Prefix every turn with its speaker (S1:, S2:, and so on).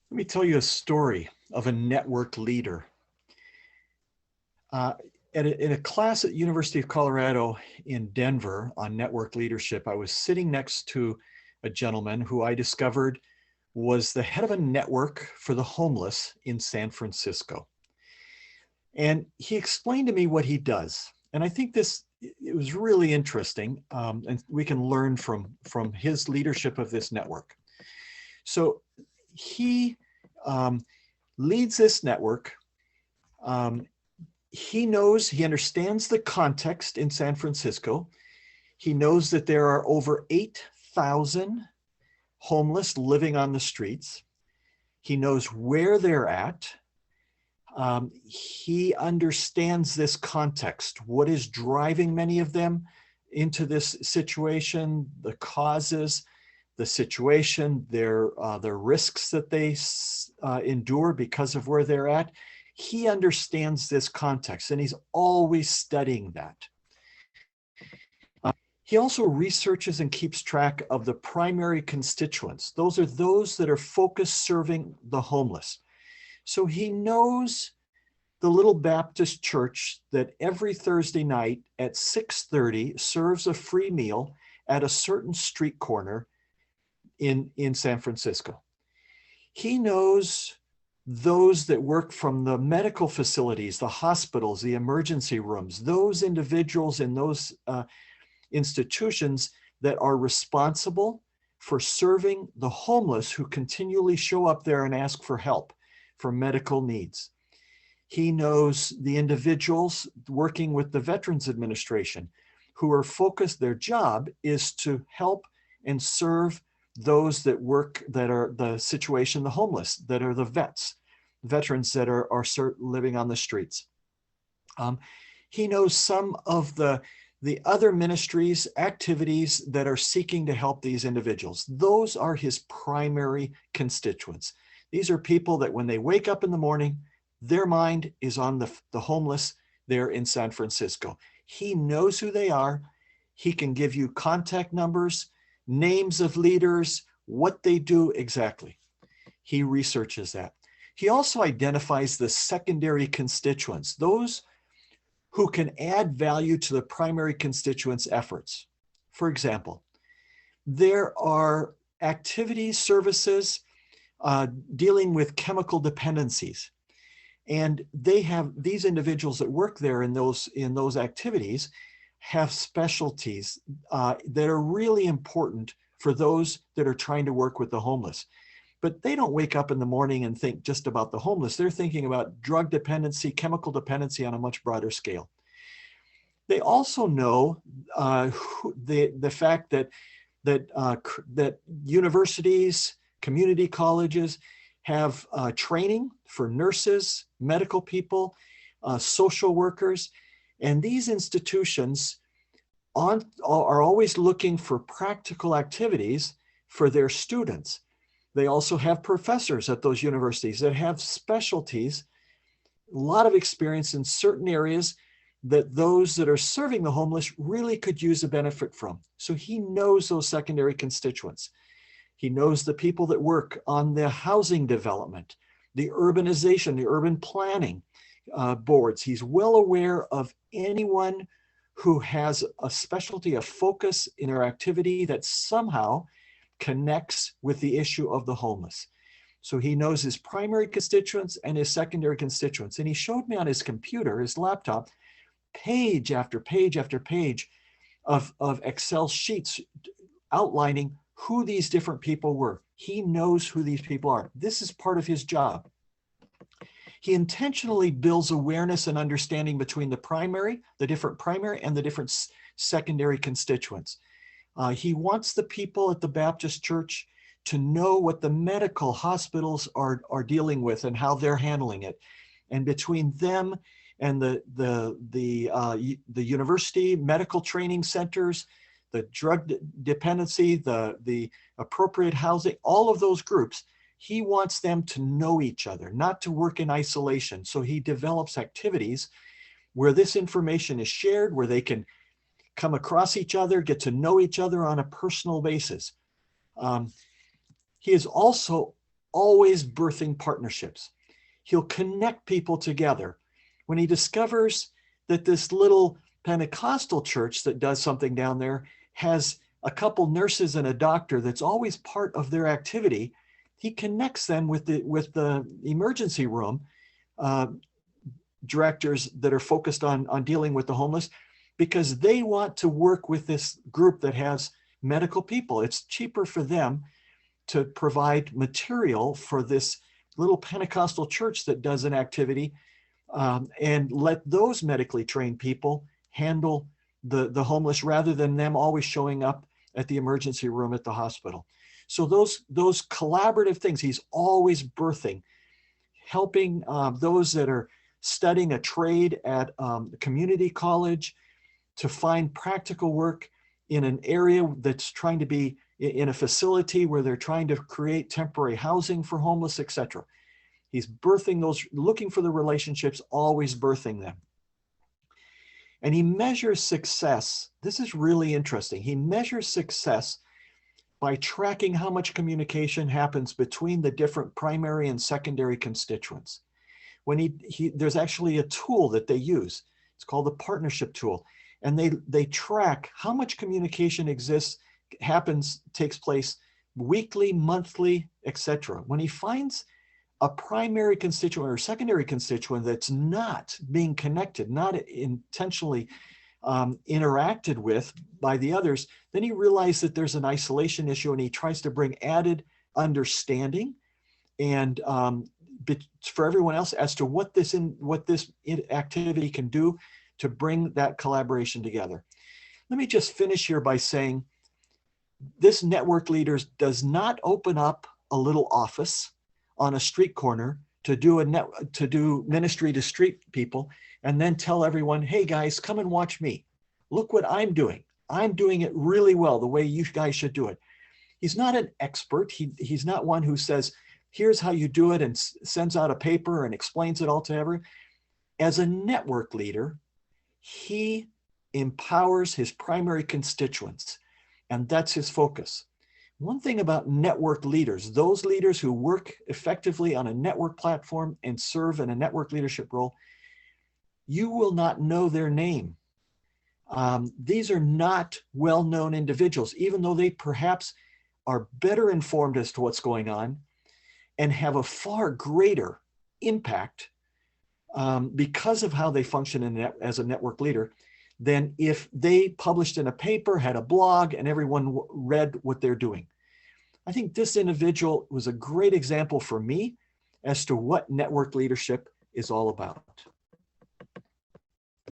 S1: Let me tell you a story of a network leader. Uh, in a class at University of Colorado in Denver on network leadership, I was sitting next to a gentleman who I discovered was the head of a network for the homeless in San Francisco. And he explained to me what he does. And I think it was really interesting, and we can learn from his leadership of this network. So he um, leads this network. Um, he understands the context in San Francisco. He knows that there are over 8,000 homeless living on the streets. He knows where they're at. He understands this context, what is driving many of them into this situation, the causes, the situation, their risks that they endure because of where they're at. He understands this context, and he's always studying that. He also researches and keeps track of the primary constituents. Those are those that are focused serving the homeless. So he knows the little Baptist church that every Thursday night at 6:30 serves a free meal at a certain street corner in San Francisco. He knows those that work from the medical facilities, the hospitals, the emergency rooms, those individuals in those institutions that are responsible for serving the homeless who continually show up there and ask for help for medical needs. He knows the individuals working with the Veterans Administration who are focused, their job is to help and serve those that work, that are the situation, the homeless, that are the veterans that are living on the streets. He knows some of the other ministries, activities that are seeking to help these individuals. Those are his primary constituents. These are people that when they wake up in the morning, their mind is on the homeless there in San Francisco. He knows who they are. He can give you contact numbers, names of leaders, what they do exactly. He researches that. He also identifies the secondary constituents, those who can add value to the primary constituents' efforts. For example, there are activities, services dealing with chemical dependencies. And they have, these individuals that work there in those activities have specialties that are really important for those that are trying to work with the homeless. But they don't wake up in the morning and think just about the homeless. They're thinking about drug dependency, chemical dependency on a much broader scale. They also know the fact that universities, community colleges have training for nurses, medical people, social workers, and these institutions are always looking for practical activities for their students. They also have professors at those universities that have specialties, a lot of experience in certain areas that those that are serving the homeless really could use a benefit from. So he knows those secondary constituents. He knows the people that work on the housing development, the urbanization, the urban planning boards. He's well aware of anyone who has a specialty, a focus in their activity that somehow connects with the issue of the homeless. So he knows his primary constituents and his secondary constituents. And he showed me on his computer, his laptop, page after page after page of Excel sheets outlining who these different people were. He knows who these people are. This is part of his job. He intentionally builds awareness and understanding between the different primary and the different secondary constituents. He wants the people at the Baptist Church to know what the medical hospitals are dealing with and how they're handling it. And between them and the university medical training centers, the drug dependency, the appropriate housing, all of those groups, he wants them to know each other, not to work in isolation. So he develops activities where this information is shared, where they can come across each other, get to know each other on a personal basis. He is also always birthing partnerships. He'll connect people together. When he discovers that this little Pentecostal church that does something down there has a couple nurses and a doctor that's always part of their activity, he connects them with the emergency room directors that are focused on dealing with the homeless, because they want to work with this group that has medical people. It's cheaper for them to provide material for this little Pentecostal church that does an activity, and let those medically trained people handle the homeless rather than them always showing up at the emergency room at the hospital. So those collaborative things, he's always birthing, helping those that are studying a trade at community college to find practical work in an area that's trying to be in a facility where they're trying to create temporary housing for homeless, etc. He's birthing those, looking for the relationships, always birthing them. And he measures success. This is really interesting. He measures success by tracking how much communication happens between the different primary and secondary constituents. When there's actually a tool that they use. It's called the partnership tool. And they track how much communication exists, takes place weekly, monthly, etc. When he finds a primary constituent or secondary constituent that's not being connected, not intentionally interacted with by the others, then he realizes that there's an isolation issue, and he tries to bring added understanding and for everyone else as to what this activity can do to bring that collaboration together. Let me just finish here by saying this network leaders does not open up a little office on a street corner to do ministry to street people and then tell everyone, hey guys, come and watch me. Look what I'm doing. I'm doing it really well, the way you guys should do it. He's not an expert. He's not one who says, here's how you do it and sends out a paper and explains it all to everyone. As a network leader, he empowers his primary constituents, and that's his focus. One thing about network leaders, those leaders who work effectively on a network platform and serve in a network leadership role, you will not know their name. These are not well-known individuals, even though they perhaps are better informed as to what's going on and have a far greater impact because of how they function as a network leader than if they published in a paper, had a blog, and everyone read what they're doing. I think this individual was a great example for me as to what network leadership is all about.